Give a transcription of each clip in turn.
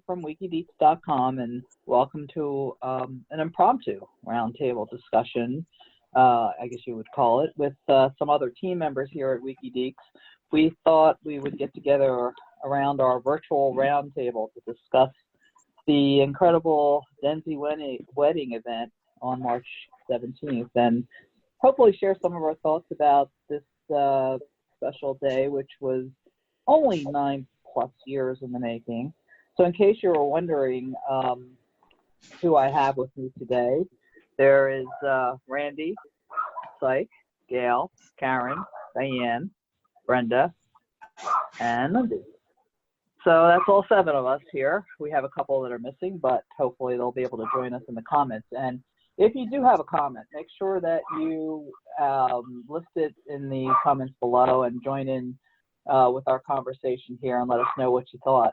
from wikiDeeks.com, and welcome to an impromptu roundtable discussion, I guess you would call it, with some other team members here at WikiDeeks. We thought we would get together around our virtual roundtable to discuss the incredible Denzi wedding event on March 17th, and hopefully share some of our thoughts about this special day, which was only 9+ years in the making. So in case you were wondering who I have with me today, there is Randy, Psych, Gail, Karen, Diane, Brenda, and Lindy. So that's all 7 of us here. We have a couple that are missing, but hopefully they'll be able to join us in the comments. And if you do have a comment, make sure that you list it in the comments below and join in with our conversation here and let us know what you thought,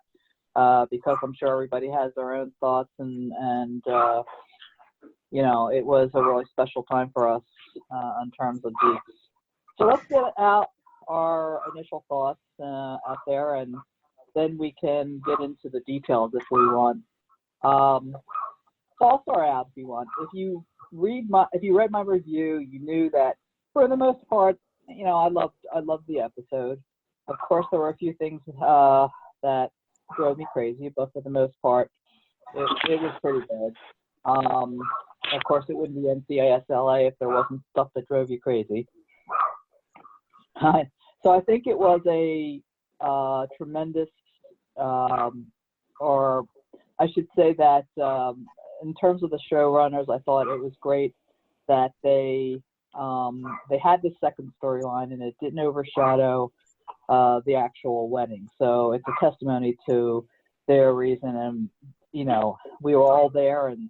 because I'm sure everybody has their own thoughts, and you know, it was a really special time for us in terms of Deeks. So let's get out our initial thoughts out there, and then we can get into the details if we want. So I'll start out if you want. If you read my review, you knew that for the most part, you know, I loved the episode. Of course, there were a few things that drove me crazy, but for the most part, it was pretty good. Of course, it wouldn't be NCIS LA if there wasn't stuff that drove you crazy. So I think it was a tremendous, or I should say that in terms of the showrunners, I thought it was great that they had this second storyline and it didn't overshadow the actual wedding. So it's a testimony to their reason, and you know, we were all there, and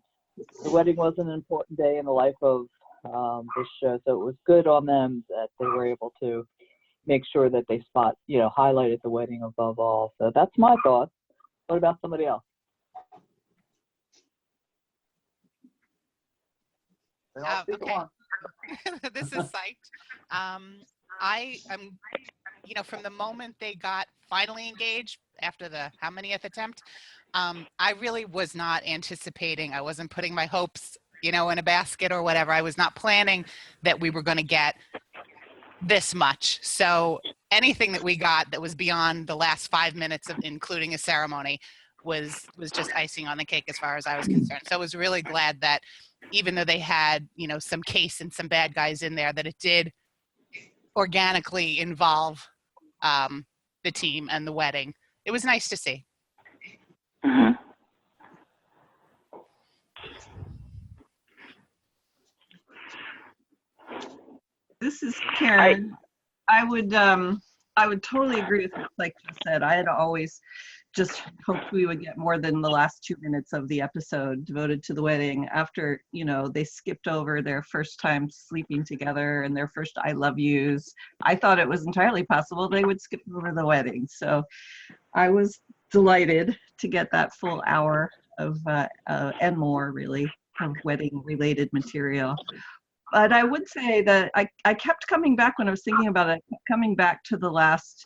the wedding was an important day in the life of this show. So it was good on them that they were able to make sure that they highlighted the wedding above all. So that's my thoughts. What about somebody else? Okay. This is psyched. I am, you know, from the moment they got finally engaged after the how manyth attempt, I really was not anticipating. I wasn't putting my hopes, you know, in a basket or whatever. I was not planning that we were going to get this much. So anything that we got that was beyond the last 5 minutes of including a ceremony was just icing on the cake as far as I was concerned. So I was really glad that even though they had, you know, some case and some bad guys in there, that it did organically involve the team and the wedding. It was nice to see. Mm-hmm. This is Karen. I would totally agree with what Blake just said. I had always just hoped we would get more than the last 2 minutes of the episode devoted to the wedding. After, you know, they skipped over their first time sleeping together and their first I love yous, I thought it was entirely possible they would skip over the wedding. So I was delighted to get that full hour of and more really of wedding related material. But I would say that I kept coming back when I was thinking about it, coming back to the last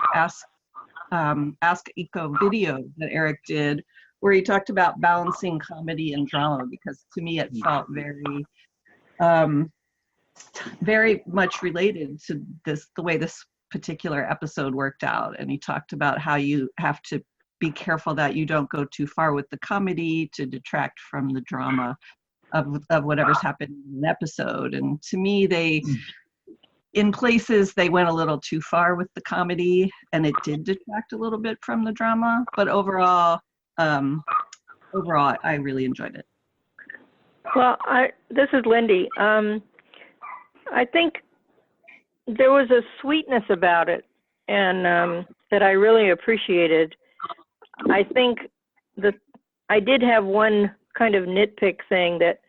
Ask Eco video that Eric did, where he talked about balancing comedy and drama, because to me it felt very much related to the way this particular episode worked out. And he talked about how you have to be careful that you don't go too far with the comedy to detract from the drama of whatever's happened in an episode. And to me, in places they went a little too far with the comedy, and it did detract a little bit from the drama. But overall, I really enjoyed it. Well, this is Lindy. I think there was a sweetness about it, and that I really appreciated. I think that I did have one kind of nitpick thing that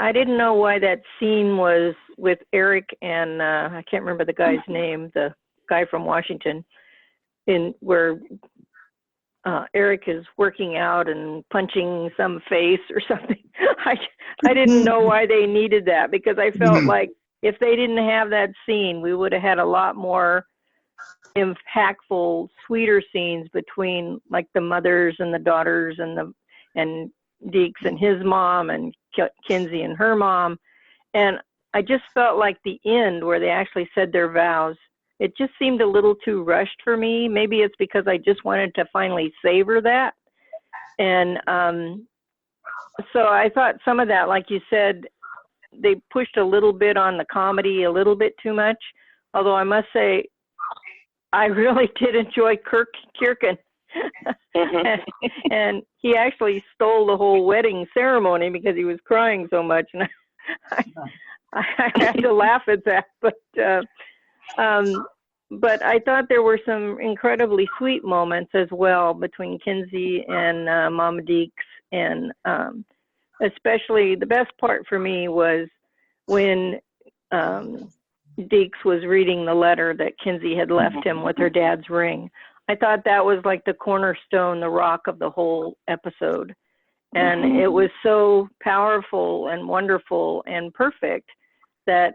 I didn't know why that scene was with Eric and I can't remember the guy's name, the guy from Washington, where Eric is working out and punching some face or something. I didn't know why they needed that, because I felt like if they didn't have that scene, we would have had a lot more impactful, sweeter scenes between like the mothers and the daughters and Deeks and his mom and Kinsey and her mom. And I just felt like the end where they actually said their vows, it just seemed a little too rushed for me. Maybe it's because I just wanted to finally savor that. And so I thought some of that, like you said, they pushed a little bit on the comedy, a little bit too much. Although I must say, I really did enjoy Kierkegaard. And he actually stole the whole wedding ceremony because he was crying so much. And I had to laugh at that. But I thought there were some incredibly sweet moments as well between Kinsey and Mama Deeks. And especially the best part for me was when Deeks was reading the letter that Kinsey had left him with her dad's ring. I thought that was like the cornerstone, the rock of the whole episode. And it was so powerful and wonderful and perfect that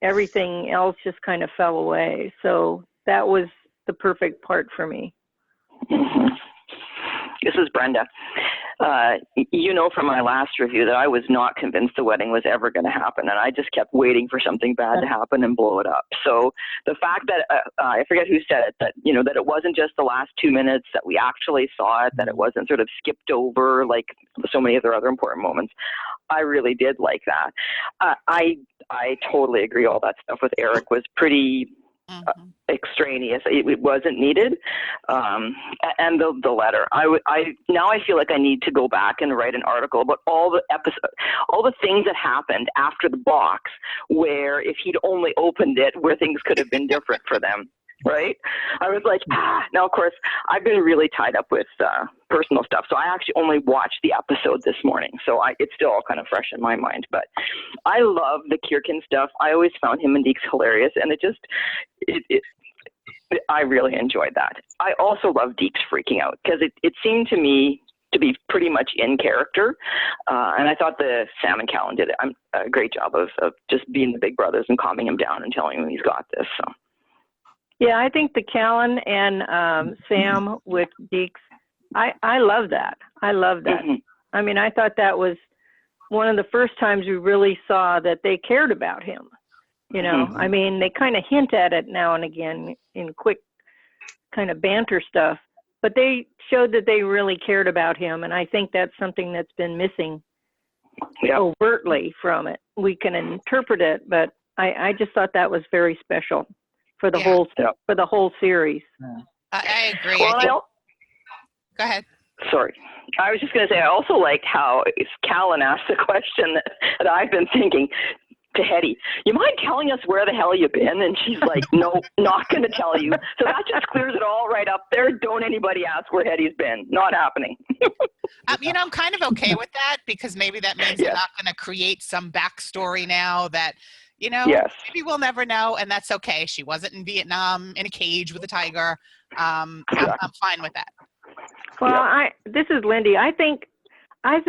everything else just kind of fell away. So that was the perfect part for me. This is Brenda. You know from my last review that I was not convinced the wedding was ever going to happen, and I just kept waiting for something bad to happen and blow it up. So the fact that I forget who said it, that that it wasn't just the last 2 minutes, that we actually saw it, that it wasn't sort of skipped over like so many of their other important moments, I really did like that. I totally agree. All that stuff with Eric was pretty extraneous. It wasn't needed. And the letter. Now I feel like I need to go back and write an article about all the things that happened after the box, where if he'd only opened it, where things could have been different for them. Right? I was like, now of course I've been really tied up with personal stuff, so I actually only watched the episode this morning, so it's still all kind of fresh in my mind. But I love the Kierkegaard stuff. I always found him and Deeks hilarious, and I really enjoyed that. I also love Deeks freaking out because it seemed to me to be pretty much in character, and I thought the Sam and Callan did a great job of just being the big brothers and calming him down and telling him he's got this. So. Yeah, I think the Callan and Sam with Deeks, I love that. I love that. I mean, I thought that was one of the first times we really saw that they cared about him. I mean, they kind of hint at it now and again in quick kind of banter stuff, but they showed that they really cared about him. And I think that's something that's been missing overtly from it. We can interpret it, but I just thought that was very special for the whole series. I agree. Well, Go ahead. Sorry. I was just going to say, I also liked how Callan asked the question that I've been thinking to Hetty. You mind telling us where the hell you've been? And she's like, no, not going to tell you. So that just clears it all right up there. Don't anybody ask where Hetty's been. Not happening. I'm kind of okay with that, because maybe that means they're not going to create some backstory now that, maybe we'll never know, and that's okay. She wasn't in Vietnam in a cage with a tiger. I'm fine with that. Well, this is Lindy. I think that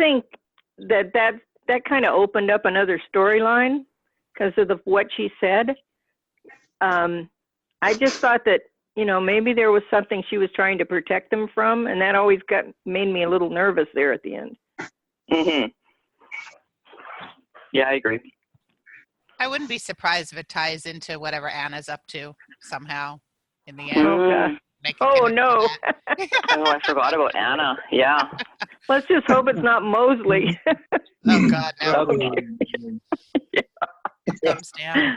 kind of opened up another storyline because of what she said. I just thought that, maybe there was something she was trying to protect them from, and that always made me a little nervous there at the end. Yeah, I agree. I wouldn't be surprised if it ties into whatever Anna's up to somehow in the end. No. I forgot about Anna. Yeah. Let's just hope it's not Mosley. Oh, God, no. Thumbs down.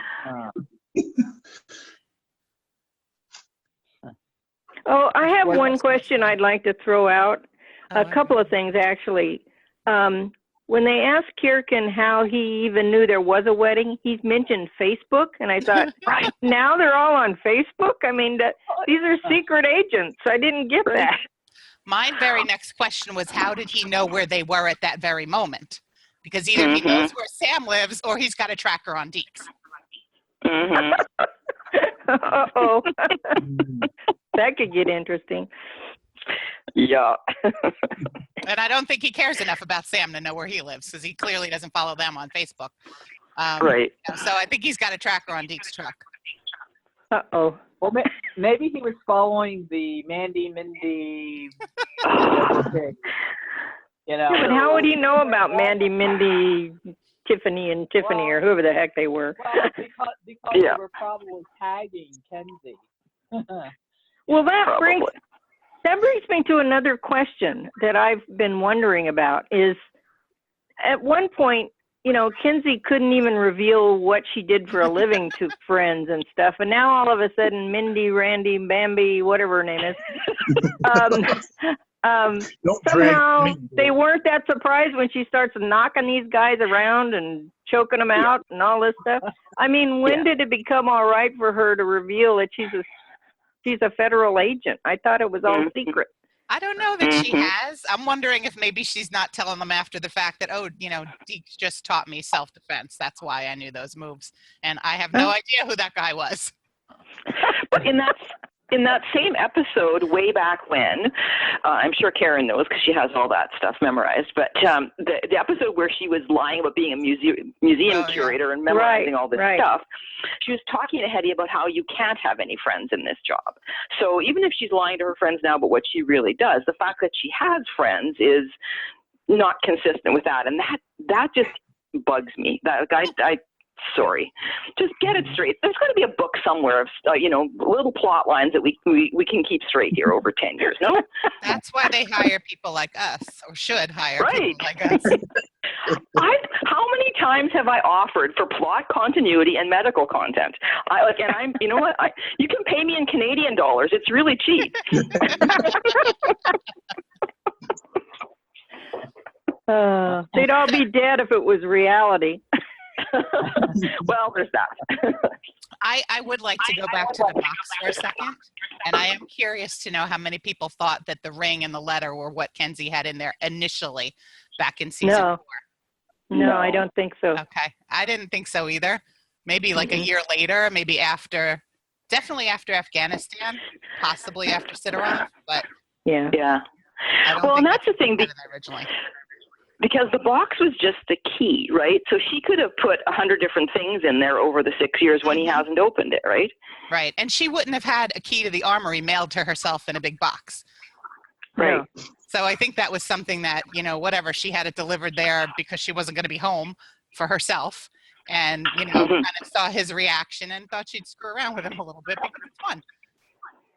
I have one question I'd like to throw out. A couple of things, actually. When they asked Kierkegaard how he even knew there was a wedding, he's mentioned Facebook, and I thought, now they're all on Facebook? I mean, these are secret agents. I didn't get that. My very next question was, how did he know where they were at that very moment? Because either he knows where Sam lives, or he's got a tracker on Deeks. Uh-oh. That could get interesting. Yeah. And I don't think he cares enough about Sam to know where he lives, because he clearly doesn't follow them on Facebook. Right. So I think he's got a tracker on Deeks' truck. Uh-oh. Well, maybe he was following the Mandy, Mindy, you know. Yeah, but how would he know about Mandy, Mindy, Tiffany, and Tiffany, or whoever the heck they were? Well, because they were probably tagging Kenzie. Well, that brings me to another question that I've been wondering about. Is at one point, you know, Kinsey couldn't even reveal what she did for a living to friends and stuff, and now all of a sudden, Mindy, Randy, Bambi, whatever her name is, somehow they weren't that surprised when she starts knocking these guys around and choking them out and all this stuff. I mean, when did it become all right for her to reveal that she's a federal agent? I thought it was all secret. I don't know that she has. I'm wondering if maybe she's not telling them after the fact that, oh, you know, Deeks just taught me self-defense. That's why I knew those moves. And I have no idea who that guy was. But in that same episode, way back when, I'm sure Karen knows because she has all that stuff memorized, but the episode where she was lying about being a museum curator and memorizing all this stuff, she was talking to Hetty about how you can't have any friends in this job. So even if she's lying to her friends now about what she really does, the fact that she has friends is not consistent with that. And that just bugs me. Sorry, just get it straight. There's got to be a book somewhere of, little plot lines that we can keep straight here over 10 years, no? That's why they hire people like us, or should hire people like us. How many times have I offered for plot continuity and medical content? You know what? You can pay me in Canadian dollars. It's really cheap. They'd all be dead if it was reality. Well, there's that. I would like to go back to the box for a second, and I am curious to know how many people thought that the ring and the letter were what Kenzie had in there initially back in season 4. No, I don't think so. Okay, I didn't think so either. Maybe like a year later, maybe definitely after Afghanistan, possibly after Sidorov, but yeah. I don't well, think and that's the thing. Originally. Because the box was just the key, right? So she could have put 100 different things in there over the 6 years when he hasn't opened it, right? Right. And she wouldn't have had a key to the armory mailed to herself in a big box. Right. So I think that was something that, whatever, she had it delivered there because she wasn't going to be home for herself. And, kind of saw his reaction and thought she'd screw around with him a little bit because it's fun.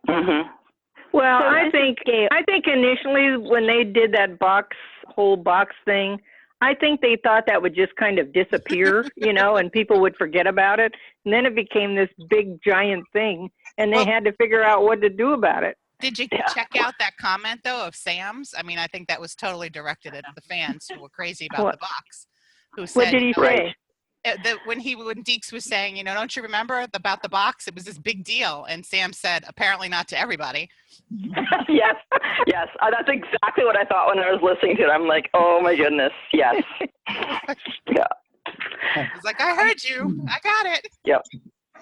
Mm-hmm. Well, so I think initially when they did that whole box thing, I think they thought that would just kind of disappear, and people would forget about it. And then it became this big giant thing, and they had to figure out what to do about it. Did you check out that comment, though, of Sam's? I mean, I think that was totally directed at the fans who were crazy about the box. Who said, what did he say? When Deeks was saying, don't you remember about the box? It was this big deal. And Sam said, apparently not to everybody. Yes. That's exactly what I thought when I was listening to it. I'm like, oh my goodness, yes. Yeah. He's like, I heard you. I got it. Yep.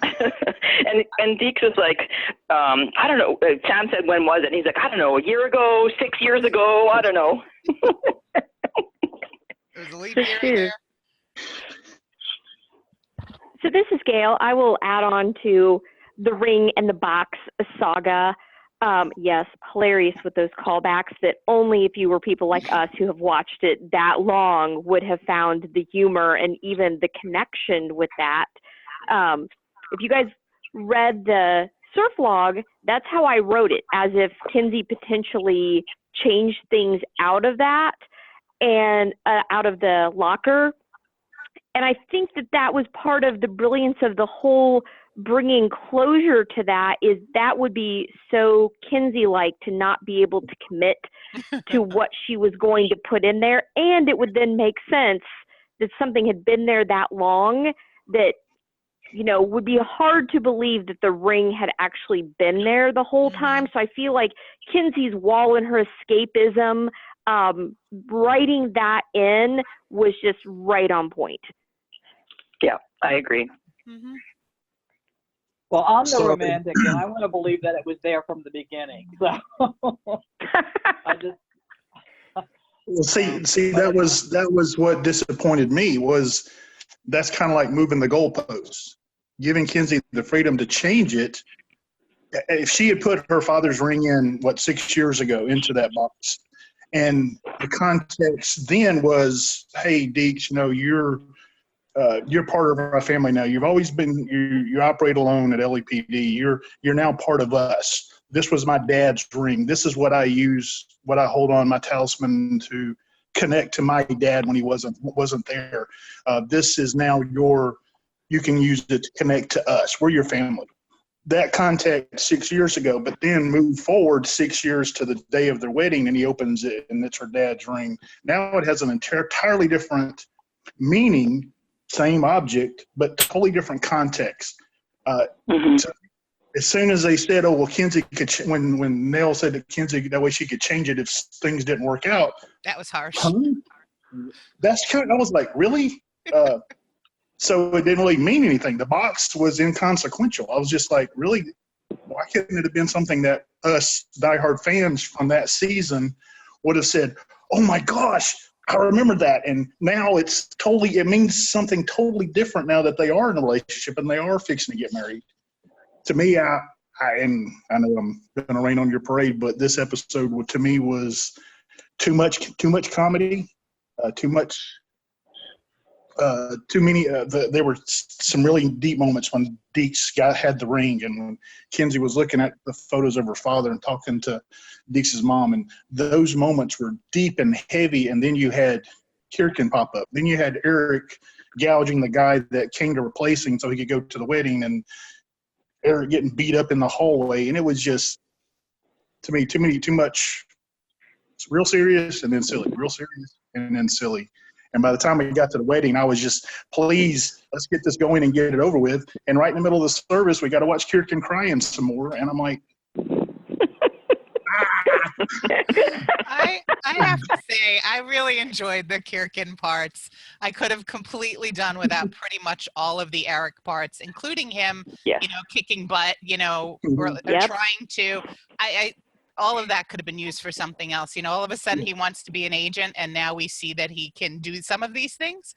and Deeks was like, I don't know. Sam said, when was it? And he's like, I don't know, a year ago, 6 years ago, I don't know. It was a leap year in there. So this is Gail. I will add on to the ring and the box saga. Yes, hilarious with those callbacks that only if you were people like us who have watched it that long would have found the humor and even the connection with that. If you guys read the surf log, that's how I wrote it, as if Kinsey potentially changed things out of that and out of the locker. And I think that was part of the brilliance of the whole bringing closure to that, is that would be so Kinsey-like to not be able to commit to what she was going to put in there. And it would then make sense that something had been there that long that, would be hard to believe that the ring had actually been there the whole time. So I feel like Kinsey's wall and her escapism, writing that in was just right on point. Yeah, I agree. Mm-hmm. Well, I'm the romantic, and I want to believe that it was there from the beginning. So I just. Well, see, that was what disappointed me. Was that's kind of like moving the goalposts. giving Kinsey the freedom to change it. If she had put her father's ring in, 6 years ago into that box, and the context then was, hey, Deeks, you're part of our family now. You've always been, you operate alone at LEPD. You're now part of us. This was my dad's ring. This is what I use, what I hold on, my talisman to connect to my dad when he wasn't there. This is now you can use it to connect to us. We're your family. That contact 6 years ago, but then move forward 6 years to the day of their wedding, and he opens it, and it's her dad's ring. Now it has an entirely different meaning, same object, but totally different context. So as soon as they said, "Oh well, Kinsey could," when Nell said that Kinsey, that way she could change it if things didn't work out. That was harsh. That's kind of, I was like, really? So it didn't really mean anything. The box was inconsequential. I was just like, really? Why couldn't it have been something that us diehard fans from that season would have said, "Oh my gosh, I remember that," and now it means something totally different now that they are in a relationship and they are fixing to get married. To me, I know I'm going to rain on your parade, but this episode to me was too much comedy, too many. There were some really deep moments when Deeks had the ring, and when Kinsey was looking at the photos of her father and talking to Deeks' mom, and those moments were deep and heavy. And then you had Kirkin pop up. Then you had Eric gouging the guy that came to replace him so he could go to the wedding, and Eric getting beat up in the hallway. And it was just, to me, too much. It's real serious and then silly, real serious and then silly. And by the time we got to the wedding, I was just, please, let's get this going and get it over with. And right in the middle of the service, we got to watch Kirkin crying some more. And I'm like, I have to say, I really enjoyed the Kirkin parts. I could have completely done without pretty much all of the Eric parts, including him, kicking butt, or trying to. All of that could have been used for something else. All of a sudden he wants to be an agent, and now we see that he can do some of these things.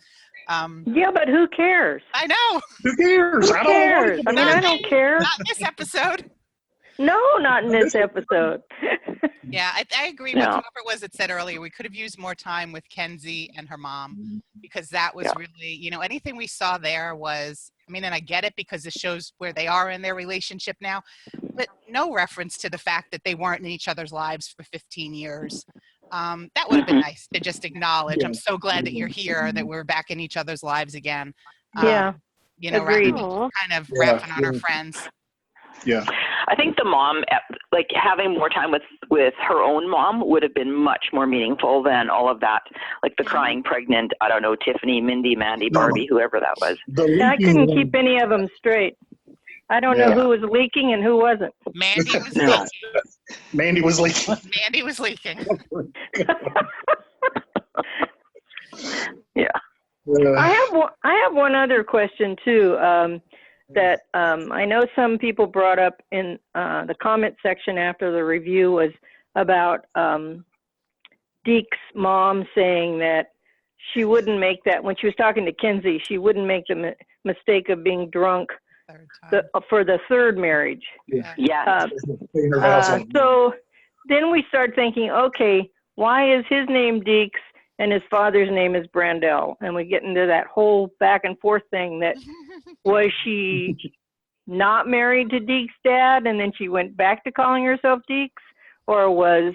Yeah, but who cares? I know. Who cares? Who cares? I mean, I don't care. Not in this episode. No, not in this episode. Yeah, I agree with whoever it was that said earlier, we could have used more time with Kenzie and her mom, because that was really, anything we saw there was, and I get it because it shows where they are in their relationship now, but no reference to the fact that they weren't in each other's lives for 15 years. That would have been nice to just acknowledge. I'm so glad that you're here, that we're back in each other's lives again. Agreed. Rather than kind of rapping on our friends. Yeah. I think the mom, having more time with her own mom would have been much more meaningful than all of that, the crying pregnant, I don't know, Tiffany, Mindy, Mandy, Barbie, whoever that was. I couldn't keep any of them straight. I don't know who was leaking and who wasn't. Mandy was leaking. Mandy was leaking. Mandy was leaking. Yeah. I have one other question too. That I know some people brought up in the comment section after the review was about Deke's mom saying that she wouldn't make that, when she was talking to Kinsey, she wouldn't make the mistake of being drunk for the third marriage. So then we start thinking, okay, why is his name Deeks and his father's name is Brandel? And we get into that whole back and forth thing that, was she not married to Deeks' dad and then she went back to calling herself Deeks? Or was,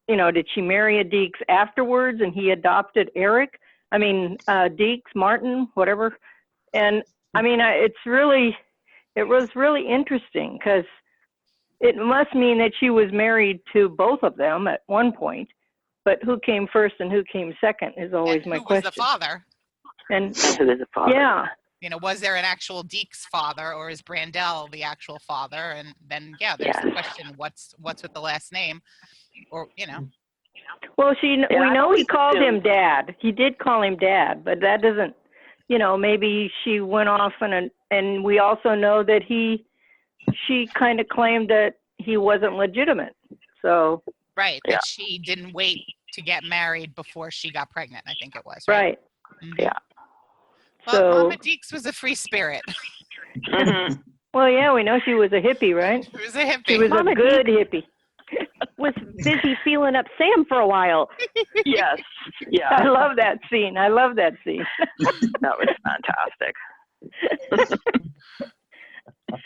did she marry a Deeks afterwards and he adopted Eric? Deeks, Martin, whatever. And it was really interesting because it must mean that she was married to both of them at one point. But who came first and who came second is always my question. Who was the father? And who is the father? Yeah. Was there an actual Deeks father, or is Brandel the actual father? And then, there's the question: what's with the last name? Or Well, we know he called him Dad. He did call him Dad, but that doesn't. Maybe she went off and we also know that she kind of claimed that he wasn't legitimate. So. Right, that she didn't wait to get married before she got pregnant, I think it was. Right. Mm-hmm. Yeah. Well, Mama Deeks was a free spirit. Well, yeah, we know she was a hippie, right? She was a hippie. She was Mama a good hippie. Was busy feeling up Sam for a while. Yes. Yeah. I love that scene. That was fantastic.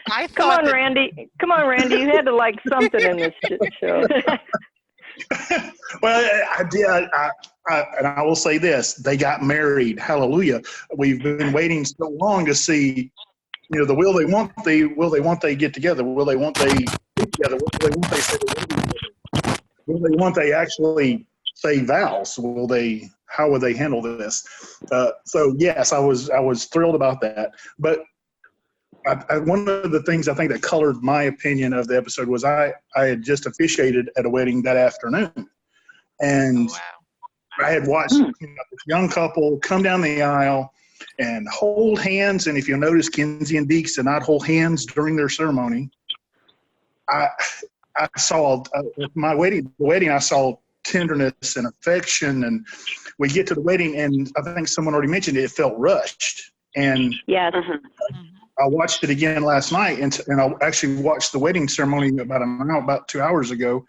I Come thought on, that, Randy. You had to like something in this show. Well, I did. And I will say this: they got married. Hallelujah! We've been waiting so long to see, the will they want they get together? Will they want they get together? Will they want they say the wedding together? Will they want they actually say vows? How will they handle this? So yes, I was thrilled about that. But one of the things I think that colored my opinion of the episode was I had just officiated at a wedding that afternoon, and wow. I had watched this young couple come down the aisle and hold hands. And if you'll notice, Kinsey and Deeks did not hold hands during their ceremony. I saw the wedding. I saw tenderness and affection, and we get to the wedding, and I think someone already mentioned it felt rushed. And Yes. I watched it again last night, and I actually watched the wedding ceremony about 2 hours ago.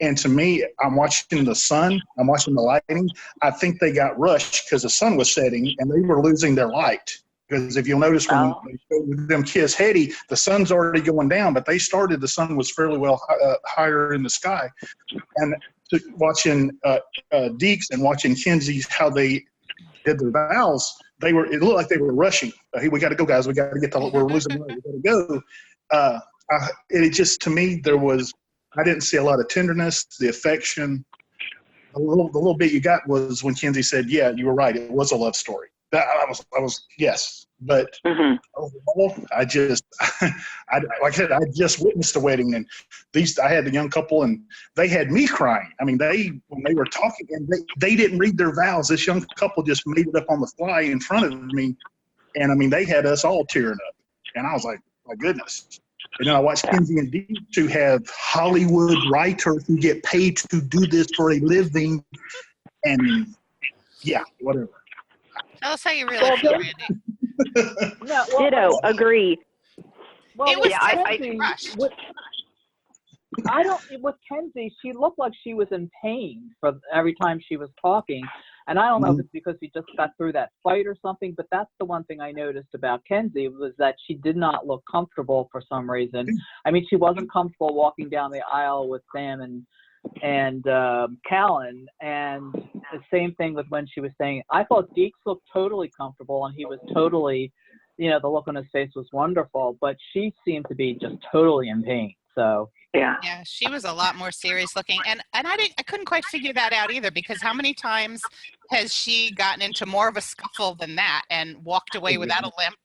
And to me, I'm watching the sun. I'm watching the lighting. I think they got rushed because the sun was setting, and they were losing their light. Because if you'll notice when they showed them kiss Hetty, the sun's already going down, but the sun was fairly well higher in the sky. And watching Deeks and watching Kinsey, how they did their vows, it looked like they were rushing. Hey, we got to go, guys. We got to we're losing light. We got to go. It just, to me, I didn't see a lot of tenderness, the affection. The little bit you got was when Kinsey said, "Yeah, you were right. It was a love story." I was yes, but overall, I just, like I said, I just witnessed the wedding, and I had the young couple, and they had me crying. I mean, when they were talking, and they didn't read their vows. This young couple just made it up on the fly in front of me, and I mean, they had us all tearing up, and I was like, my goodness. And then I watched Kinsey and Dee, who have Hollywood writers who get paid to do this for a living, and yeah, whatever. Tell us how you really feel, Randy. No, Ditto. Agree. Well, It was Kenzie, rushed. with Kenzie, she looked like she was in pain for every time she was talking. And I don't know if it's because she just got through that fight or something, but that's the one thing I noticed about Kenzie was that she did not look comfortable for some reason. I mean, she wasn't comfortable walking down the aisle with Sam and Callan, and the same thing with when she was saying, I thought Deeks looked totally comfortable, and he was totally, the look on his face was wonderful, but she seemed to be just totally in pain. So Yeah, she was a lot more serious looking, and I couldn't quite figure that out either, because how many times has she gotten into more of a scuffle than that and walked away without a limp,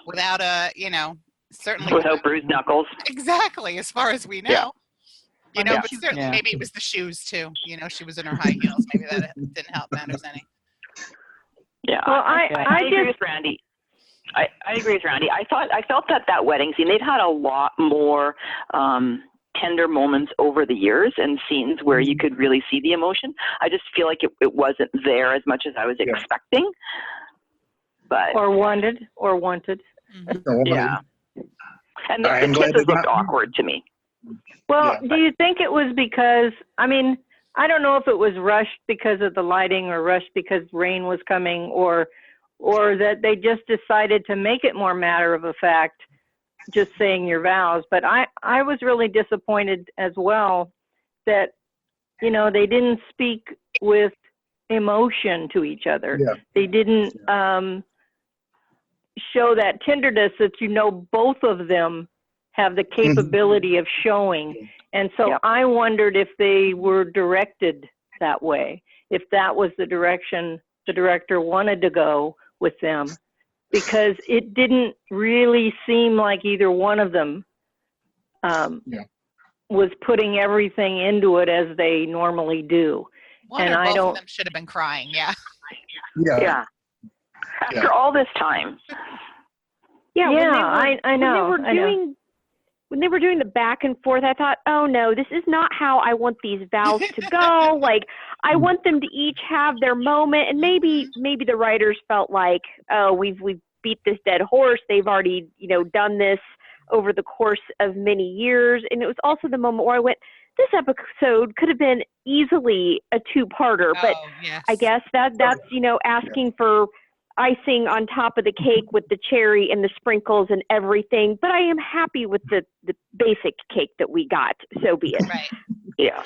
without certainly without bruised knuckles. Exactly, as far as we know. Yeah. But certainly maybe it was the shoes too. She was in her high heels. Maybe that didn't help matters any. Yeah. Well, I agree with Randy. I agree with Randy. I felt that wedding scene, they'd had a lot more tender moments over the years and scenes where you could really see the emotion. I just feel like it wasn't there as much as I was expecting. But Or wanted. Mm-hmm. Yeah. And the kisses looked awkward to me. Well, do you think it was because, I mean, I don't know if it was rushed because of the lighting or rushed because rain was coming, or that they just decided to make it more matter of a fact, just saying your vows. But I was really disappointed as well that, they didn't speak with emotion to each other. Yeah. They didn't show that tenderness that, both of them have the capability of showing. And so I wondered if they were directed that way, if that was the direction the director wanted to go with them, because it didn't really seem like either one of them was putting everything into it as they normally do. One or both of them should have been crying. Yeah. After all this time. I know. When they were doing the back and forth, I thought, oh no, this is not how I want these vows to go. Like, I want them to each have their moment, and maybe the writers felt like, oh, we've beat this dead horse. They've already, done this over the course of many years. And it was also the moment where I went, this episode could have been easily a two-parter, but yes. I guess that's, asking for icing on top of the cake with the cherry and the sprinkles and everything. But I am happy with the basic cake that we got. So be it. Right. Yeah.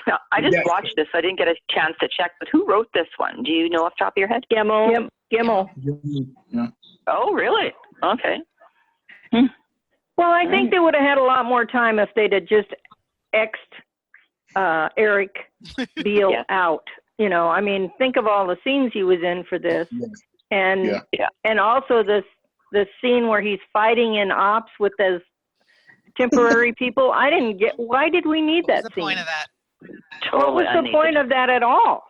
Now, I just watched this. So I didn't get a chance to check, but who wrote this one? Do you know off the top of your head? Gimmel. Yeah. Oh, really? Okay. Well, I think they would have had a lot more time if they'd have just X'd Eric Beale out. I mean, think of all the scenes he was in for this. And and also the scene where he's fighting in ops with those temporary people. I didn't get, why did we need that scene? What was the point of that? What was the point of that at all?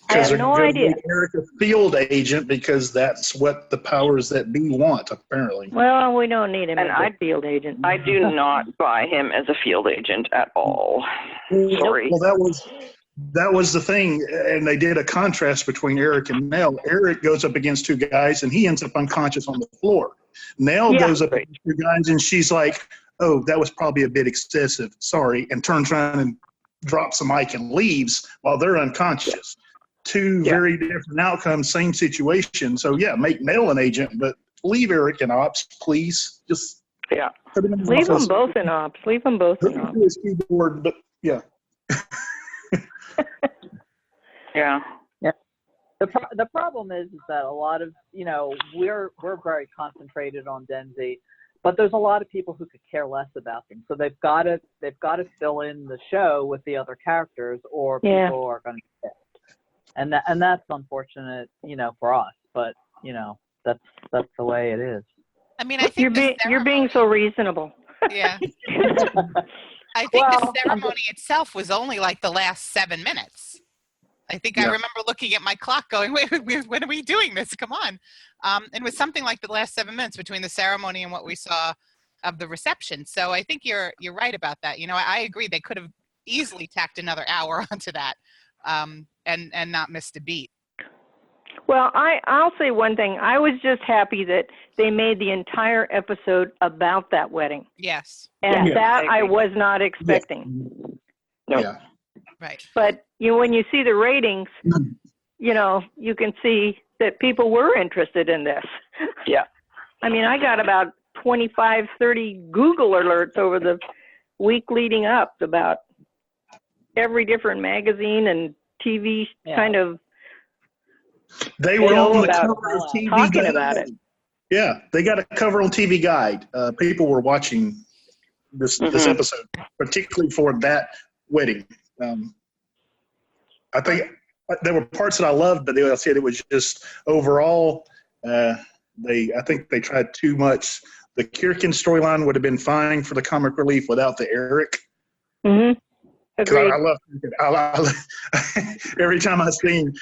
I have no idea. Eric a field agent because that's what the powers that be want, apparently. Well, we don't need him And as a field agent. I do not buy him as a field agent at all. Sorry. Well, that was the thing, and they did a contrast between Eric and Nell. Eric goes up against two guys, and he ends up unconscious on the floor. Nell goes up against two guys, and she's like, oh, that was probably a bit excessive, sorry, and turns around and drops the mic and leaves while they're unconscious. Two very different outcomes, same situation. So, make Nell an agent, but leave Eric in ops, please. Just leave them both in ops. Leave them both in ops. His keyboard, but Yeah. The problem is that a lot of, we're very concentrated on Denzi, but there's a lot of people who could care less about them. So they've got to fill in the show with the other characters, or people are going to get pissed. And that's unfortunate, for us. But that's the way it is. I mean, I think you're being so reasonable. Yeah. I think the ceremony itself was only like the last 7 minutes. I think I remember looking at my clock going, wait, when are we doing this? Come on. And it was something like the last 7 minutes between the ceremony and what we saw of the reception. So I think you're right about that. I agree. They could have easily tacked another hour onto that and not missed a beat. Well, I'll say one thing. I was just happy that they made the entire episode about that wedding. Yes. And that I was not expecting. No. Yeah. Right. But when you see the ratings, you can see that people were interested in this. Yeah. I mean, I got about 25, 30 Google alerts over the week leading up about every different magazine and TV kind of. They were on the cover of TV talking Guide. about it. Yeah, they got a cover on TV Guide. People were watching this episode, particularly for that wedding. I think there were parts that I loved, but they said it was just overall. I think they tried too much. The Kirkin storyline would have been fine for the comic relief without the Eric. Mm-hmm. Agreed. I love Kirkin. Every time I see him,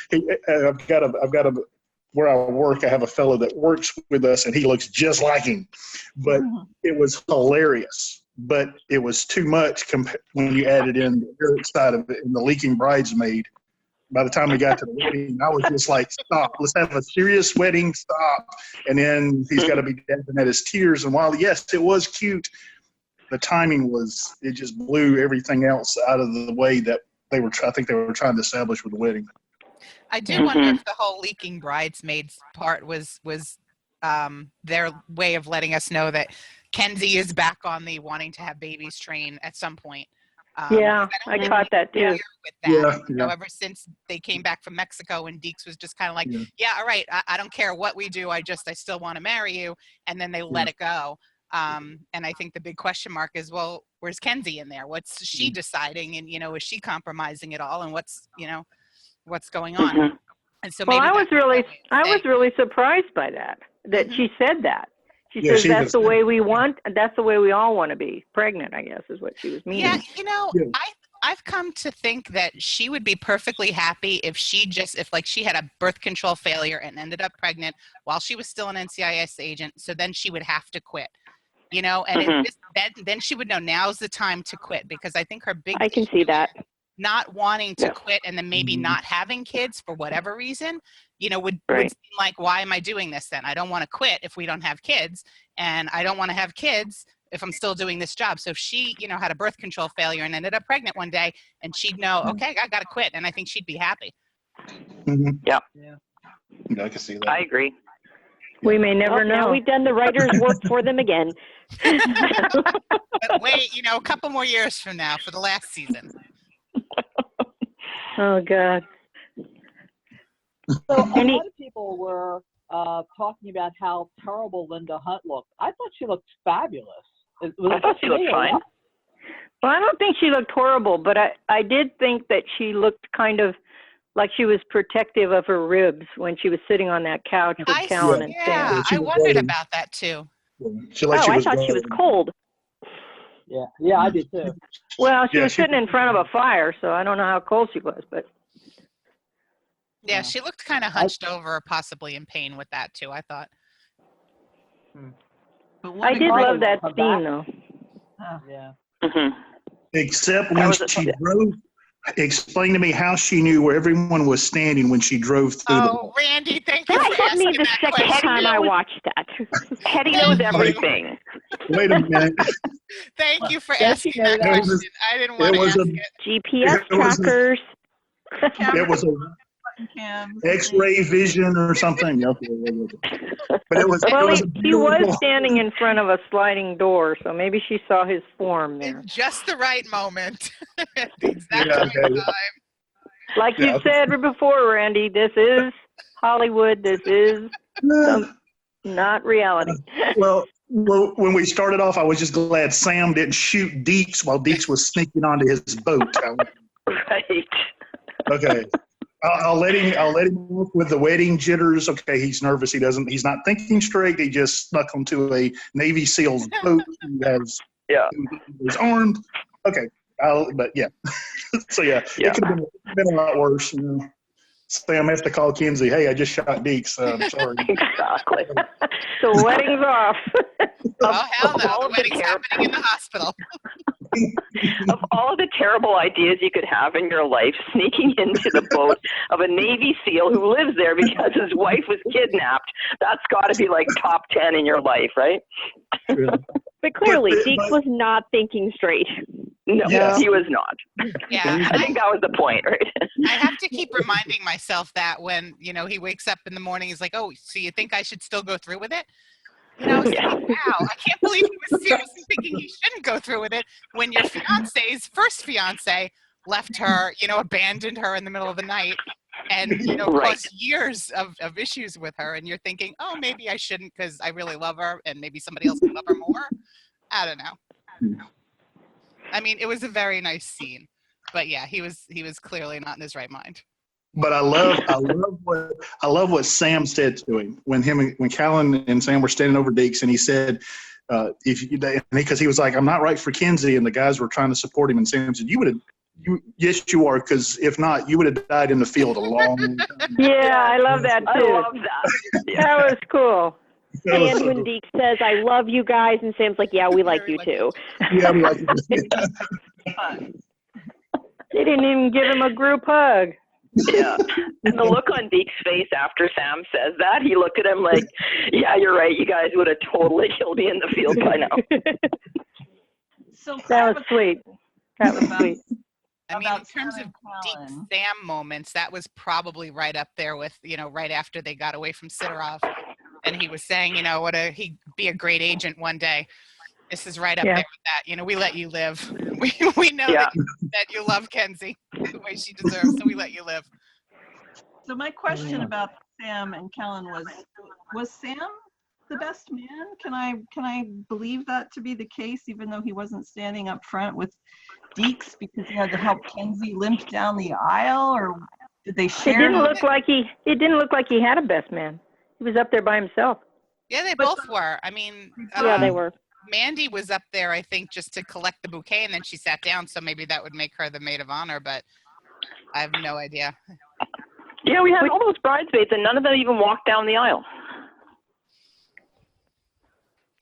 I've got a where I work. I have a fellow that works with us, and he looks just like him. But it was hilarious. But it was too much when you added in the Eric side of it and the leaking bridesmaid. By the time we got to the wedding, I was just like, stop. Let's have a serious wedding. Stop. And then he's got to be dabbing at his tears. And while, yes, it was cute, the timing it just blew everything else out of the way that I think they were trying to establish with the wedding. I do wonder if the whole leaking bridesmaids part was their way of letting us know that Kenzie is back on the wanting to have babies train at some point. I caught that too. With that. Ever since they came back from Mexico, and Deeks was just kind of like, all right, I don't care what we do. I still want to marry you. And then they let it go. And I think the big question mark is, well, where's Kenzie in there? What's she deciding? And, is she compromising it all? And what's going on? And so maybe I was really surprised by that she said that. She says that's the way we want, and that's the way we all want to be. Pregnant, I guess, is what she was meaning. Yeah, I've come to think that she would be perfectly happy if she had a birth control failure and ended up pregnant while she was still an NCIS agent. So then she would have to quit, and then she would know now's the time to quit, because I think her big. I can see that. not wanting to quit and then maybe not having kids for whatever reason, would seem like, why am I doing this then? I don't want to quit if we don't have kids, and I don't want to have kids if I'm still doing this job. So if she, had a birth control failure and ended up pregnant one day, and she'd know, okay, I got to quit, and I think she'd be happy. Yeah. I can see that. I agree. We may never know. Now we've done the writer's work for them again. But wait, a couple more years from now for the last season. Oh, God. So a lot of people were talking about how terrible Linda Hunt looked. I thought she looked fabulous. I thought she looked fine. Well, I don't think she looked horrible, but I did think that she looked kind of like she was protective of her ribs when she was sitting on that couch with Callan and Sam. I wondered about that too. I thought she was cold. Yeah, I did too. Well, she was sitting in front of a fire, so I don't know how cold she was, but. Yeah, she looked kind of hunched over, possibly in pain with that too, I thought. I did love that scene, though. Yeah. Except when she drove. Explain to me how she knew where everyone was standing when she drove through. Oh, Randy, thank you for That hit me asking the that second question. time I watched that. Hetty knows everything. Wait a minute. Thank you for asking that question. I didn't want to ask it. GPS trackers. It was a X-ray vision or something. But it was. Well, it was he was standing in front of a sliding door, so maybe she saw his form there. In just the right moment. At the exact right time. Like you said before, Randy, this is Hollywood. This is not reality. Well, when we started off, I was just glad Sam didn't shoot Deeks while Deeks was sneaking onto his boat. Right. Okay. I'll let him work with the wedding jitters. Okay, he's nervous. He's not thinking straight. He just snuck onto a Navy SEAL's boat. He's armed. Okay. But yeah. So yeah, it could have been a lot worse. Sam has to call Kenzie. Hey, I just shot Deeks. I'm sorry. Exactly. The wedding's off. Oh, hell no. The wedding's happening in the hospital. Of all the terrible ideas you could have in your life, sneaking into the boat of a Navy SEAL who lives there because his wife was kidnapped, that's got to be like top 10 in your life, right? But clearly, Deeks was not thinking straight. No, he was not. Yeah. I think that was the point, right? I have to keep reminding myself that when, he wakes up in the morning, he's like, oh, so you think I should still go through with it? I was thinking, wow, I can't believe he was seriously thinking he shouldn't go through with it when your first fiance left her, abandoned her in the middle of the night and, caused years of issues with her. And you're thinking, oh, maybe I shouldn't because I really love her and maybe somebody else can love her more. I don't know. I mean, it was a very nice scene, but yeah, he was clearly not in his right mind. But I love what Sam said to him when Callan and Sam were standing over Deeks, and he said, because he was like, I'm not right for Kenzie, and the guys were trying to support him, and Sam said, yes, you are, because if not, you would have died in the field a long time. Yeah, I love that too. I love that. That was cool. And when Deeks says, I love you guys, and Sam's like, yeah, we like you too. Yeah, we like you. They didn't even give him a group hug. Yeah. And the look on Deeks' face after Sam says that, he looked at him like, yeah, you're right. You guys would have totally killed me in the field by now. So that was sweet. That was sweet. I mean, in terms of Deeks Sam moments, that was probably right up there with, right after they got away from Sidorov. And he was saying, he'd be a great agent one day. This is right up there with that. We let you live. We know that you love Kenzie the way she deserves, so we let you live. So my question about Sam and Callan was Sam the best man? Can I believe that to be the case, even though he wasn't standing up front with Deeks because he had to help Kenzie limp down the aisle, or did they share? It didn't look like he had a best man. He was up there by himself. Yeah, they both were. I mean, they were. Mandy was up there, I think, just to collect the bouquet, and then she sat down, so maybe that would make her the maid of honor, but I have no idea. Yeah, we had all those bridesmaids, and none of them even walked down the aisle.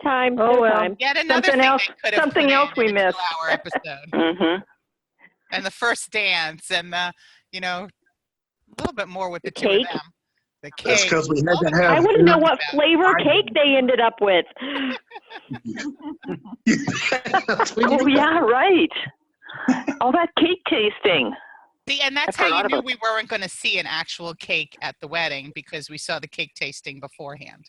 Time. Oh, well. Time. Yet another something else we missed. Episode. Mm-hmm. and the first dance and the, a little bit more with the two cake. of them. The cake. That's because we had to I have. want to know what flavor cake they ended up with. Oh yeah, right. All that cake tasting. See, and that's I how you forgot knew about we weren't going to see an actual cake at the wedding, because we saw the cake tasting beforehand.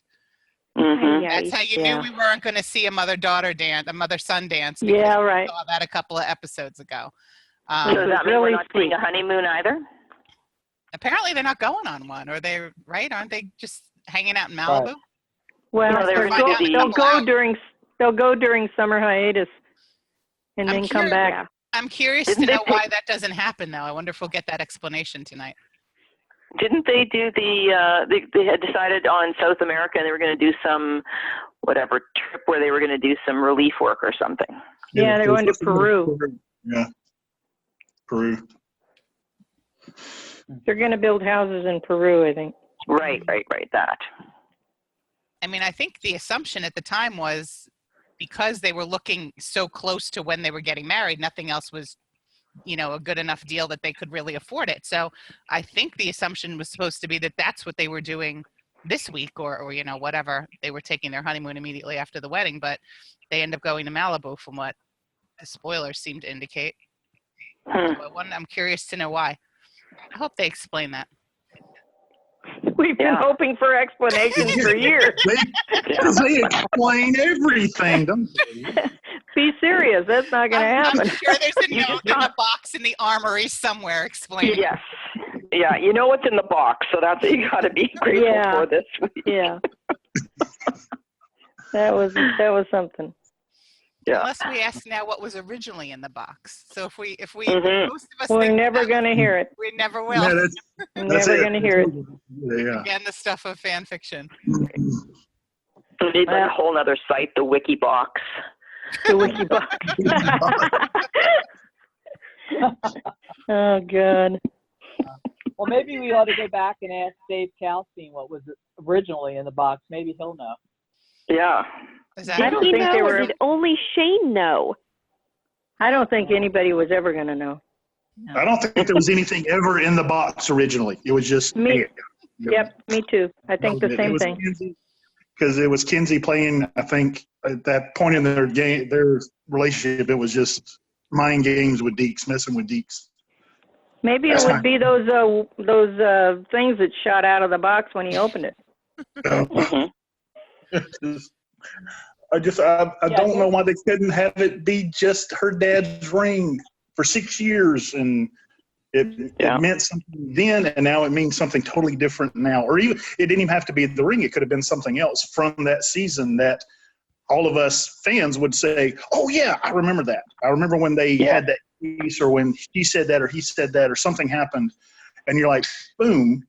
Mm-hmm. That's how you knew we weren't going to see a mother-daughter dance, a mother-son dance. Because Yeah, right. we saw that a couple of episodes ago. So does that mean really we're not seeing a honeymoon either? Apparently, they're not going on one, or they're right? Aren't they just hanging out in Malibu? Right. Well, Yeah, they were Find out in a couple hours. they'll go during summer hiatus, and I'm then come curious- back. I'm curious Didn't to they know why that doesn't happen, though. I wonder if we'll get that explanation tonight. Didn't they do they had decided on South America and they were going to do some whatever trip where they were going to do some relief work or something? Yeah, they're going to Peru. Yeah, Peru. They're going to build houses in Peru, I think. Right, that. I mean, I think the assumption at the time was, because they were looking so close to when they were getting married, nothing else was, a good enough deal that they could really afford it. So I think the assumption was supposed to be that that's what they were doing this week, or whatever. They were taking their honeymoon immediately after the wedding, but they end up going to Malibu, from what the spoilers seem to indicate. So I'm curious to know why. I hope they explain that. We've been hoping for explanations for years. They explain everything, don't they? Be serious. That's not going to happen. I'm sure there's a note in a box in the armoury somewhere explaining. Yes. Yeah, you know what's in the box, so that's what you got to be grateful for this week. Yeah. That was something. Yeah. Unless we ask now what was originally in the box. So if most of us We're think never going to hear it. we never will. Yeah, We're that's never it. going to hear it. Yeah. Again, the stuff of fan fiction. We need like a whole other site, the wiki box. The wiki box. Oh, God. Well, maybe we ought to go back and ask Dave Kalstein what was originally in the box. Maybe he'll know. Yeah. Is I that don't Did he think know, they or were. did only Shane know? I don't think anybody was ever going to know. I don't think there was anything ever in the box originally. It was just Me. Yep, me too. I think the same thing. Because it was Kinsey playing, I think, at that point in their game, their relationship, it was just mind games with Deeks, messing with Deeks. Maybe it would be those things that shot out of the box when he opened it. I don't know why they couldn't have it be just her dad's ring for 6 years, and it meant something then, and now it means something totally different now. Or even it didn't even have to be the ring; it could have been something else from that season that all of us fans would say, "Oh yeah, I remember that. I remember when they had that piece, or when she said that, or he said that, or something happened," and you're like, boom.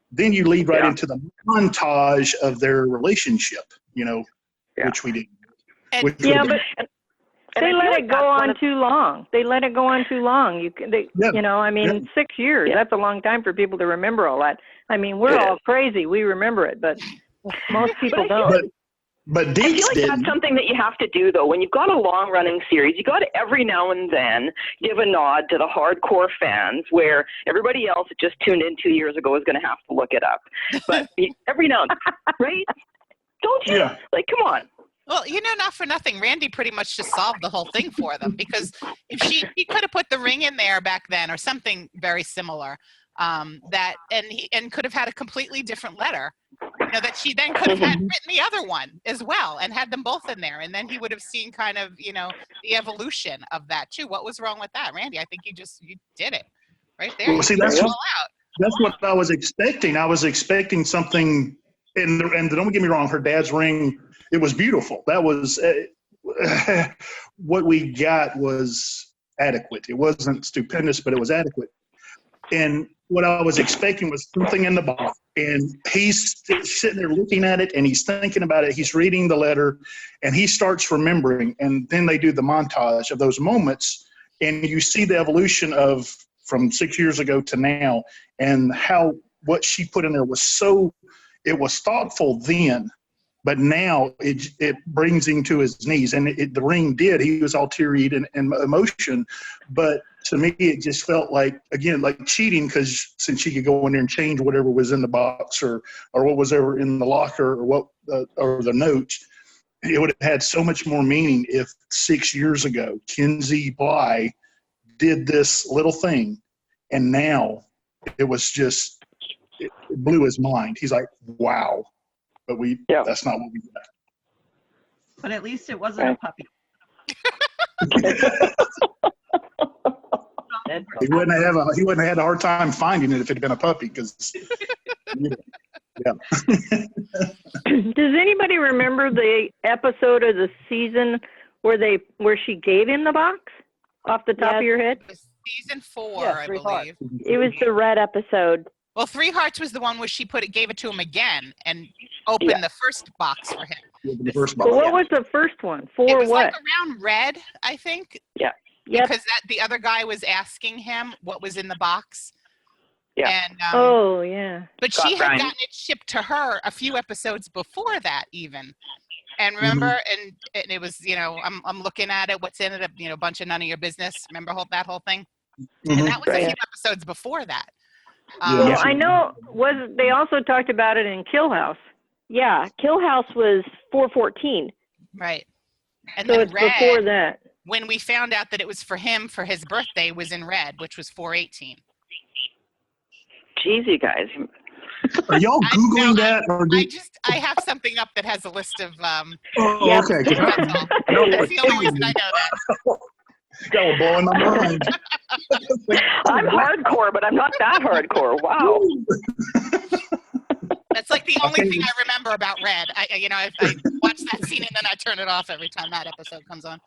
Then you lead right into the montage of their relationship, which we did. And, but they let it go on too long. They let it go on too long. 6 years, that's a long time for people to remember all that. I mean, we're all crazy. We remember it, but most people don't. But I feel like that's something that you have to do, though. When you've got a long-running series, you got to every now and then give a nod to the hardcore fans, where everybody else that just tuned in 2 years ago is going to have to look it up. But every now and then, right? Don't you? Yeah. Like, come on. well, not for nothing, Randy pretty much just solved the whole thing for them, because if he could have put the ring in there back then, or something very similar, and could have had a completely different letter, that she then could have had written the other one as well and had them both in there, and then he would have seen kind of the evolution of that too. What was wrong with that, Randy? I think you did it right there. Well, see, that's what I was expecting. I was expecting something, and don't get me wrong, her dad's ring, it was beautiful. That was what we got was adequate. It wasn't stupendous, but it was adequate. And what I was expecting was something in the box. And he's sitting there looking at it, and he's thinking about it. He's reading the letter, and he starts remembering. And then they do the montage of those moments, and you see the evolution from 6 years ago to now, and how what she put in there was it was thoughtful then, but now it brings him to his knees. And the ring did. He was all teary and emotion, but to me, it just felt like, again, like cheating, because since she could go in there and change whatever was in the box or what was ever in the locker or what or the notes, it would have had so much more meaning if 6 years ago Kinsey Bly did this little thing, and now it was just it blew his mind. He's like, wow, but that's not what we did. But at least it wasn't a puppy. He wouldn't have had a hard time finding it if it had been a puppy, because yeah. Does anybody remember the episode of the season where she gave him the box off the top of your head? It was season 4, Yeah, I 3 believe. Hearts. It was the red episode. Well, 3 Hearts was the one where she gave it to him again and opened the first box for him. The first But box. what was the first one? It For was what? like around red, I think. Yeah. Yep. Because the other guy was asking him what was in the box. Yeah. And, Oh, yeah. but Scott she had Bryan. gotten it shipped to her a few episodes before that, even. And remember, and it was, I'm looking at it, what's in it, a bunch of none of your business. Remember that whole thing? And that was a few episodes before that. Well, I know. They also talked about it in Kill House. Yeah, Kill House was 414. Right. And So then it's red, before that. when we found out that it was for him for his birthday, was in red, which was 418. Jeez, you guys. Are y'all Googling that? I have something up that has a list of, Oh, okay. that's all. That's the only reason I know that. Y'all were blowing my mind. I'm hardcore, but I'm not that hardcore. Wow. That's like the only thing I remember about Red. I watch that scene and then I turn it off every time that episode comes on.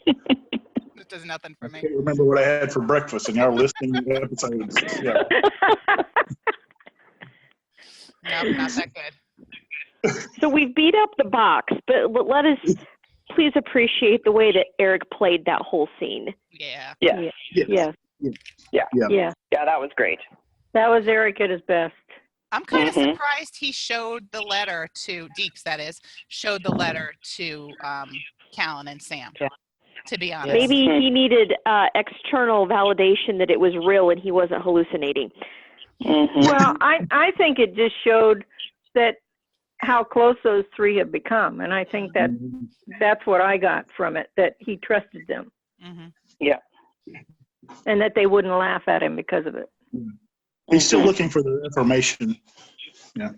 It does nothing for me. I can't remember what I had for breakfast, and y'all are listing the episodes. Yeah. No, not that good. So we've beat up the box, but let us please appreciate the way that Eric played that whole scene. Yeah. Yeah. Yes. Yeah. Yeah. Yeah, that was great. That was Eric at his best. I'm kind of surprised he showed the letter to Deeks, that is, showed the letter to Callan and Sam, to be honest. Maybe he needed external validation that it was real and he wasn't hallucinating. Well, I think it just showed that how close those three have become, and I think that's what I got from it, that he trusted them. Yeah. And that they wouldn't laugh at him because of it. He's still looking for the information. Yeah.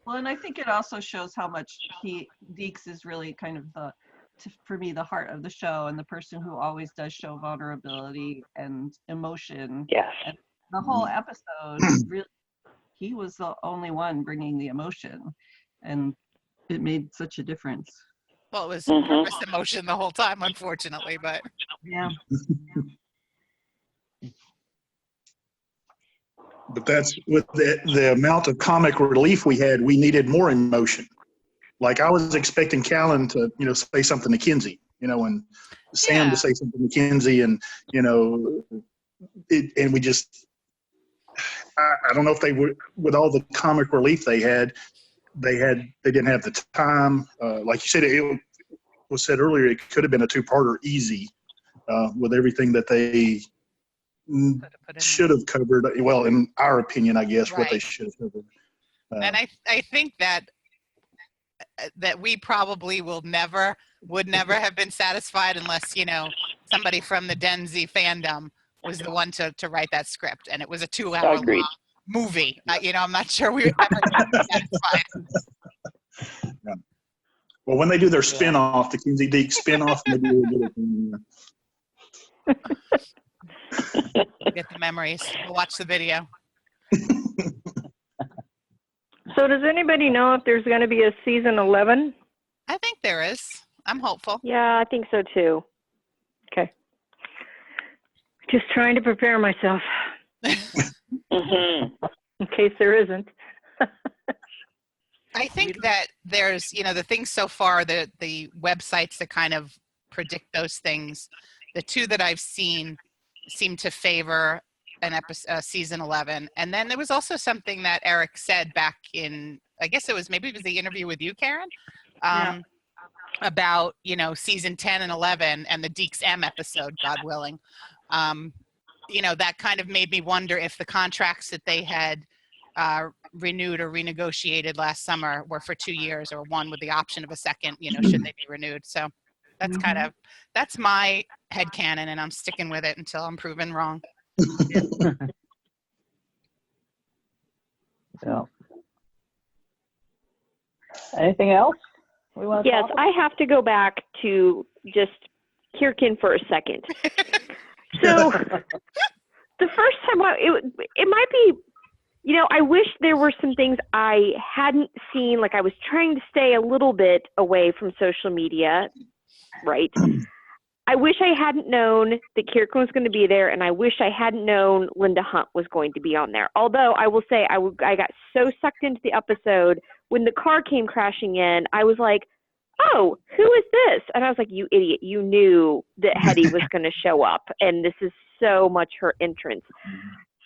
Well, and I think it also shows how much Deeks is really kind of for me, the heart of the show, and the person who always does show vulnerability and emotion. Yes. And the whole episode, really, he was the only one bringing the emotion, and it made such a difference. Well, it was purpose emotion the whole time, unfortunately, but. Yeah. But that's with the amount of comic relief we had, we needed more emotion. Like I was expecting Callan to, say something to Kinsey, and Sam to say something to Kinsey, and and we just, I don't know if they would, with all the comic relief they didn't have the time. Like you said, it was said earlier, it could have been a 2-parter easy with everything that they should have covered. Well, in our opinion, I guess, what they should have covered. And I think that we probably would never have been satisfied unless, somebody from the Den Z fandom was the one to write that script. And it was a 2-hour long movie. I'm not sure we would ever be satisfied. Yeah. Well, when they do their spin-off, the Kinsey Deeks spin-off, maybe we'll get it. We'll get the memories. We'll watch the video. So does anybody know if there's going to be a season 11? I think there is. I'm hopeful. Yeah, I think so too. Okay. Just trying to prepare myself in case there isn't. I think that there's, the things so far, the websites that kind of predict those things, the two that I've seen seem to favor an episode, season 11. And then there was also something that Eric said back in, I guess it was the interview with you, Karen, about, season 10 and 11 and the Deeks M episode, God willing. That kind of made me wonder if the contracts that they had renewed or renegotiated last summer were for 2 years, or one with the option of a second, should they be renewed. So that's my headcanon, and I'm sticking with it until I'm proven wrong. Yeah. Anything else we want to Yes, talk about? I have to go back to just Kirkin for a second. So the first time it might be, I wish there were some things I hadn't seen. Like, I was trying to stay a little bit away from social media, right? I wish I hadn't known that Kirkin was going to be there, and I wish I hadn't known Linda Hunt was going to be on there. Although I will say I got so sucked into the episode, when the car came crashing in, I was like, oh, who is this? And I was like, you idiot, you knew that Hetty was going to show up, and this is so much her entrance.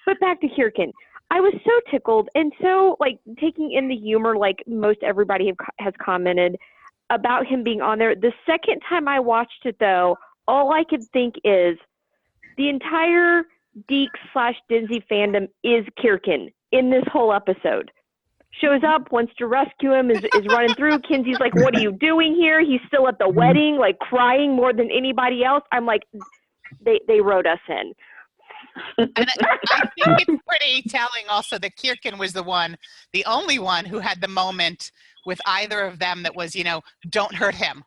But back to Kirkin. I was so tickled and so, taking in the humor, like most everybody has commented, about him being on there. The second time I watched it, though, all I could think is the entire Deeks/Dinsey fandom is Kirkin in this whole episode. Shows up, wants to rescue him, is running through. Kinsey's like, what are you doing here? He's still at the wedding, crying more than anybody else. I'm like, they wrote us in. And I think it's pretty telling also that Kirkin was the only one who had the moment with either of them that was, don't hurt him.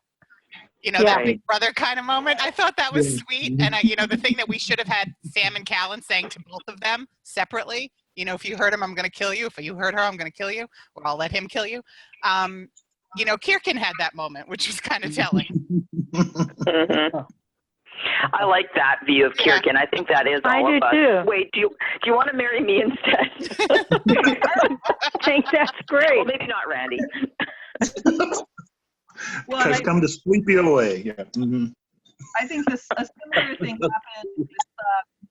That big brother kind of moment. I thought that was sweet. And, the thing that we should have had Sam and Callan saying to both of them separately, if you hurt him, I'm going to kill you. If you hurt her, I'm going to kill you, or I'll let him kill you. Kirkin had that moment, which was kind of telling. Mm-hmm. I like that view of Kirkin. I think that is all of us. I do too. Wait, do you want to marry me instead? I think that's great. Well, maybe not Randy. Because come to sweep you away. Yeah. Mm-hmm. I think a similar thing happened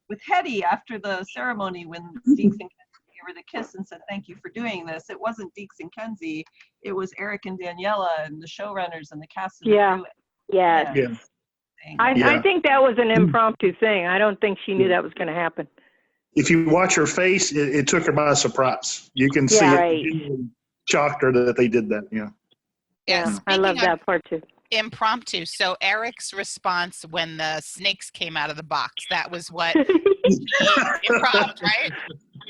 with Hetty after the ceremony when Deeks and Kenzie gave her the kiss and said, thank you for doing this. It wasn't Deeks and Kenzie. It was Eric and Daniela and the showrunners and the cast and the crew. Yes. Yeah. I think that was an impromptu thing. I don't think she knew that was going to happen. If you watch her face, it took her by surprise. You can see it shocked her that they did that. Yeah. Yeah. I love that part too. Impromptu. So Eric's response when the snakes came out of the box, that was what he improv, right?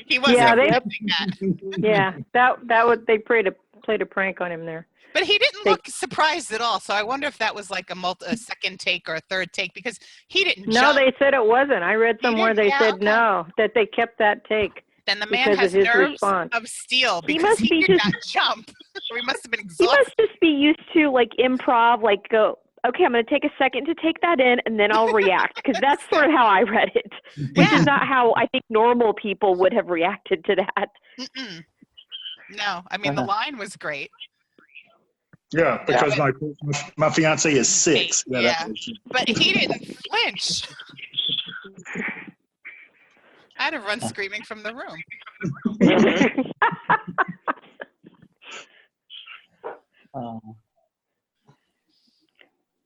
He wasn't expecting that. Yeah, that was they played a prank on him there. But he didn't look surprised at all. So I wonder if that was like a second take or a third take, because he didn't jump. No, they said it wasn't. I read somewhere they said no, that they kept that take. Then the man has nerves of steel because he did not jump. Or he must have been exhausted. He must just be used to improv, go, okay, I'm going to take a second to take that in and then I'll react, because that's sort of how I read it, which is not how I think normal people would have reacted to that. Mm-mm. No, I mean, the line was great. Yeah, because my fiance is 6. Yeah, but he didn't flinch. I'd have run screaming from the room.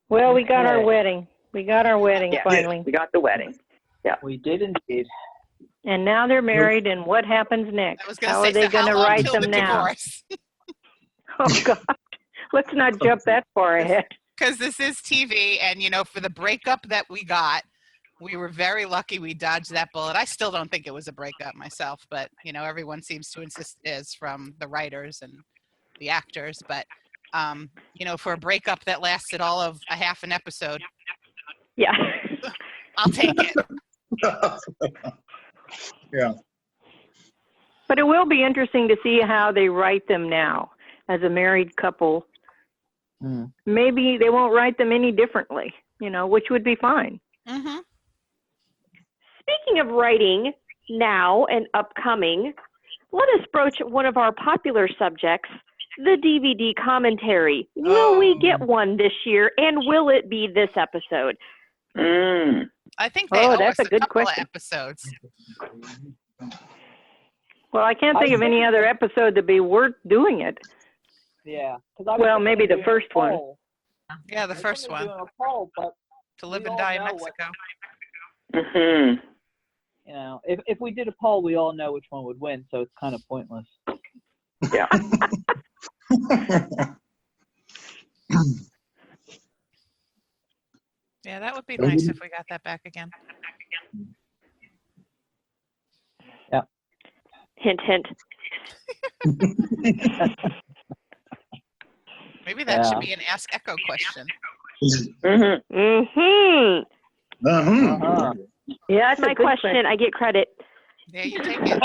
Well, we got our wedding. We got our wedding finally. We got the wedding. Yeah, we did indeed. And now they're married, and what happens next? How are they going to write them now? Oh, God. Let's not jump that far ahead. Because this is TV, and, for the breakup that we got, we were very lucky we dodged that bullet. I still don't think it was a breakup myself, but, everyone seems to insist it is, from the writers and the actors. But, for a breakup that lasted all of a half an episode. Yeah. I'll take it. Yeah. But it will be interesting to see how they write them now as a married couple. Maybe they won't write them any differently, which would be fine. Mm-hmm. Speaking of writing now and upcoming, let us broach one of our popular subjects, the DVD commentary. Will we get one this year, and will it be this episode? I think they owe that's us a good couple question. of episodes. Well, I can't think of any other episode that'd be worth doing it. Yeah. Well, maybe the first one. Yeah, the first We're one. doing a poll, but To live we and all die in know what- Mexico. Mhm. you know, if we did a poll, we all know which one would win, so it's kind of pointless. Yeah. Yeah, that would be nice if we got that back again. Hint, hint. Maybe that should Yeah. be an Ask Echo question. Mhm. Mm-hmm. Uh-huh. Yeah, That's my question. I get credit. There you take it.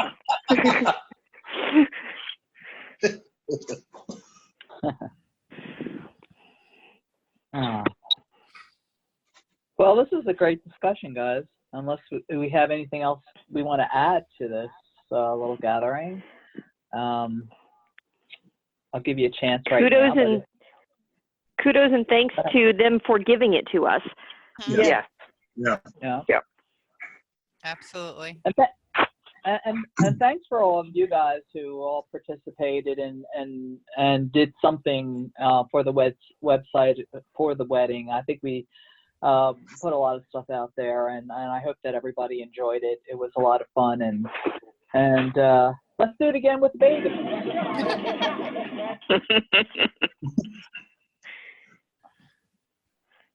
Well, this is a great discussion, guys. Unless we have anything else we want to add to this little gathering, I'll give you a chance right now. Kudos and thanks to them for giving it to us. Yeah. Yeah. Absolutely. And thanks for all of you guys who all participated and did something for the website for the wedding. I think we put a lot of stuff out there, and I hope that everybody enjoyed it. It was a lot of fun, and let's do it again with the baby.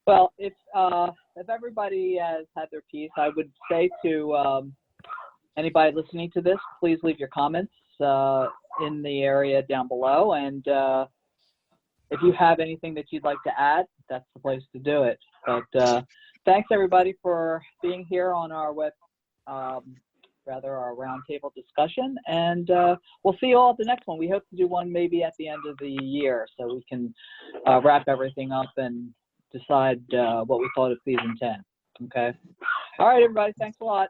Well, if everybody has had their piece, I would say to anybody listening to this, please leave your comments in the area down below, and if you have anything that you'd like to add, that's the place to do it. But thanks everybody for being here on our our roundtable discussion, and we'll see you all at the next one. We hope to do one maybe at the end of the year, so we can wrap everything up and decide what we thought of season 10. Okay. All right, everybody. Thanks a lot.